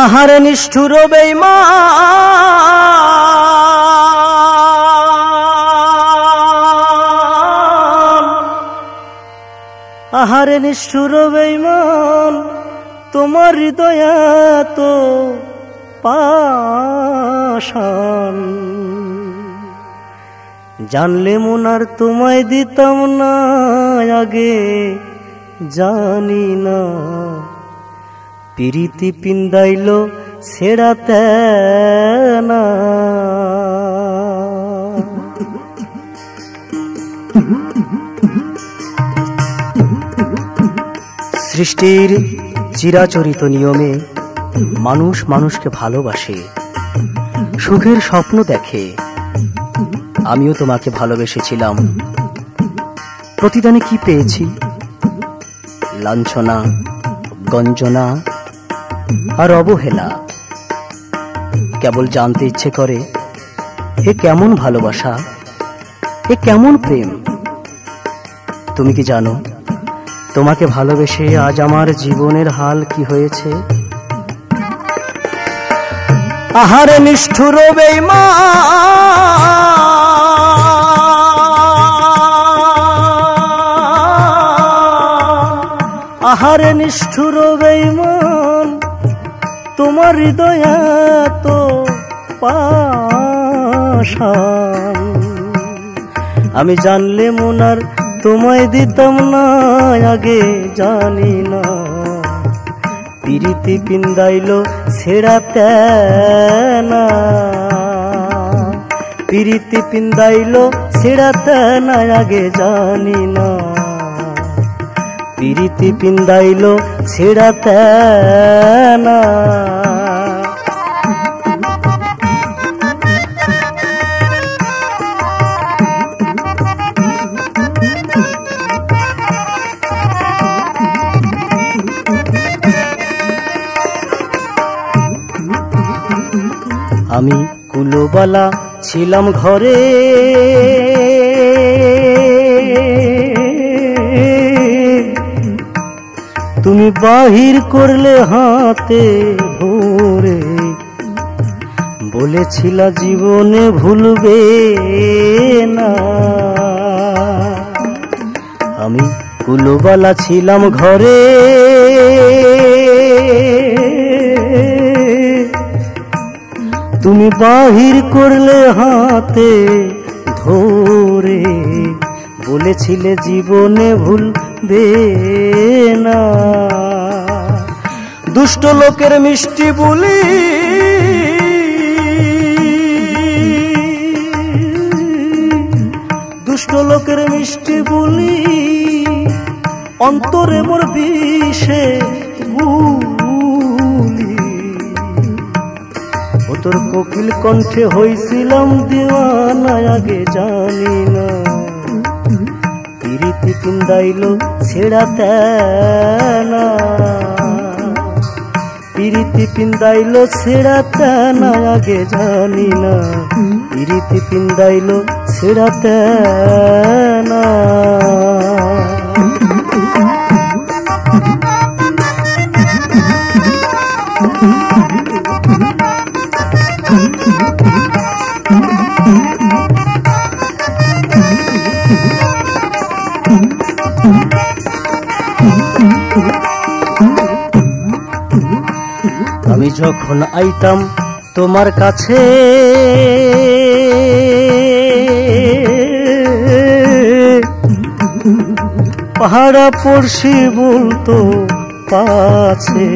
আহারে নিষ্ঠুর বেঈমান, আহারে নিষ্ঠুর বেঈমান, তোমার হৃদয় তো পাষাণ। জানলে মন আর তোমায় দিতাম না, আগে জানি না। পিরিতি পিন্দাইল ছেড়াতে না। সৃষ্টির চিরাচরিত নিয়মে মানুষ মানুষকে ভালোবাসে, সুখের স্বপ্ন দেখে। আমিও তোমাকে ভালোবেসেছিলাম। প্রতিদানে কি পেয়েছি? লাঞ্ছনা, গঞ্জনা আর অবহেলা। কেবল জানতে ইচ্ছে করে, এ কেমন ভালোবাসা, এ কেমন প্রেম। তুমি কি জানো, তোমাকে ভালোবেসে আজ আমার জীবনের হাল কি হয়েছে? আহারে নিষ্ঠুর বেঈমান, আহারে নিষ্ঠুর বেঈমান, তোমার হৃদয় তো পাষাণ। আমি জানলে মন আর তোমায় দিতাম না, আগে জানি না। পিরিতি পিন্দাইল ছেড়াতে না, পিরিতি পিন্দাইল ছেড়াতে না, আগে জানি না। পিরিতি পিন্দাইল ছেড়াতে না। আমি কুলোবালা ছিলাম ঘরে, তুমি বাহির করলে হাতে ধরে। বলেছিলা জীবনে ভুলবে না। আমি কুলোবালা ছিলাম ঘরে, তুমি বাহির করলে হাতে ধরে। বলেছিলে জীবনে ভুলবে না। দুষ্ট লোকের মিষ্টি বলি, দুষ্ট লোকের মিষ্টি বলি, অন্তরে মোর বিষে গুলি। ও তোর কোকিল কণ্ঠে হইছিলাম দিওয়ানা, আগে জানি না। পিরিতি পিন্দাইল ছেড়াতে না, পিরিতি পিন্দাইল ছেড়াতে না, আগে জানি না। পিরিতি পিন্দাইল ছেড়াতে না। আমি যখন আইতাম তোমার কাছে, পাহারা পড়শি বলতো পাছে।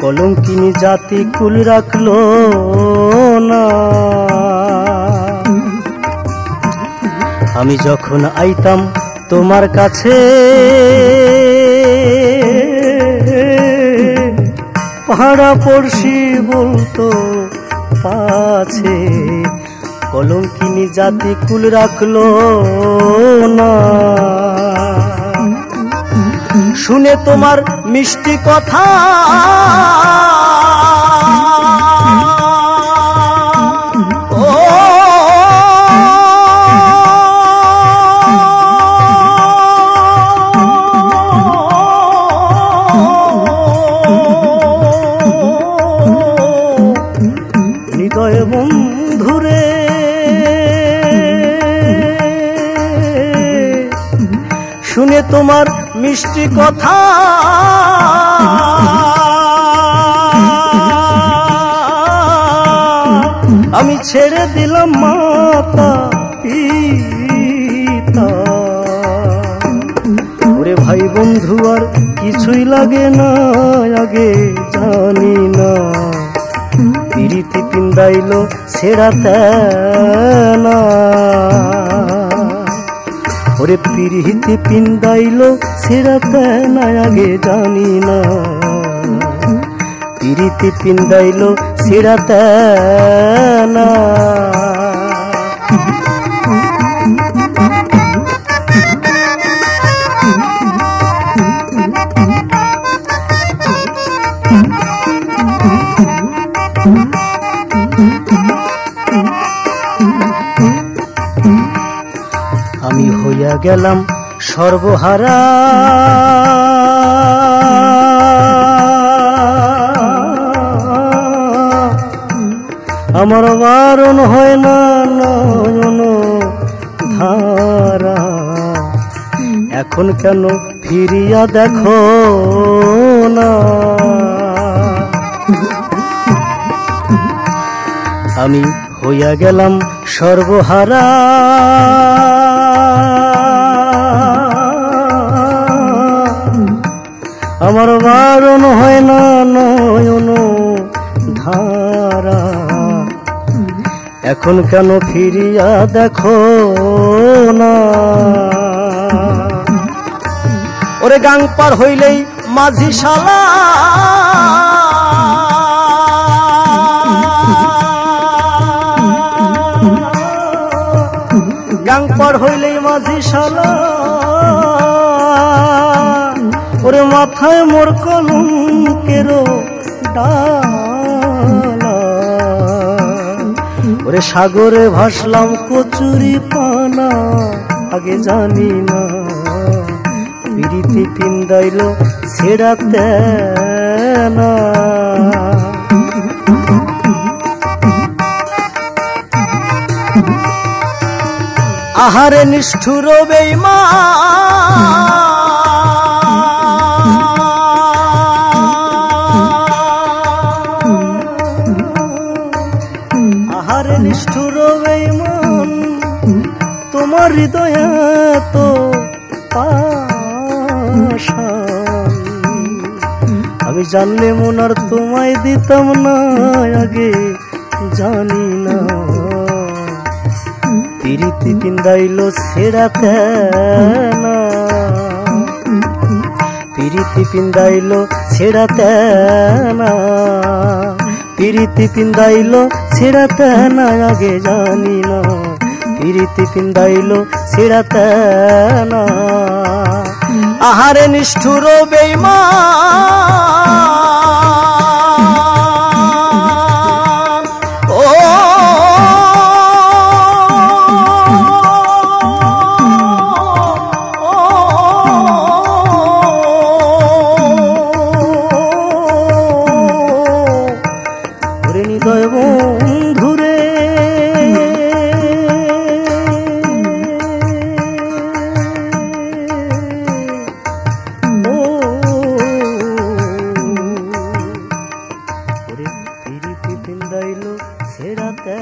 কলঙ্কিনী জাতি কুল রাখলো না। আমি যখন আইতাম তোমার কাছে, পাহারা পড়শি বলতো পাছে। কলঙ্কিনী জাতি কুল রাখলো না। শুনে তোমার মিষ্টি কথা, তোমার মিষ্টি কথা আমি ছেড়ে দিলাম মাতা পিতা। ওরে ভাই বন্ধু আর কিছুই লাগে না, আগে জানি না পিরিতি পিন্দাইলো ছেড়াতে না। ওরে পিরিতি পিন্দাইলো ছেড়াতে না, আগে জানি না পিরিতি পিন্দাইলো ছেড়াতে না। আমি হইয়া গেলাম সর্বহারা, আমার বারণ হয় না নয়ন ধারা। এখন কেন ফিরিয়া দেখো না, আমি হইয়া গেলাম সর্বহারা, আমার বারণ হয় না নয়ন ধারা। এখন কেন ফিরিয়া দেখো না। ওরে গাং পার হইলেই মাঝি শালা, গাং পার হইলেই মাঝি শালা, ওরে মাথায় মোর কলঙ্কেরও ডালা। ওরে সাগরে ভাসলাম কচুরি পানা, আগে জানি না পিরিতি পিন্দাইলো ছেড়াতে না। আহারে নিষ্ঠুর বেঈমান, আহারে নিষ্ঠুর বেঈমান, তোমার হৃদয়ে তো পাষাণ। আমি জানলে মন আর তোমায় দিতাম না, আগে জানি না পিরিতি পিন্দাইলো ছেড়াতে না। পিরিতি পিন্দাইলো ছেড়াতে না, পিরিতি পিন্দাইলো ছেড়াতে না, আগে জানি না পিরিতি পিন্দাইলো ছেড়াতে না। আহারে নিষ্ঠুর বেঈমান, ও হৃদয় বন্ধুরে, পিরিতি পিন্দাইলো ছেড়াতে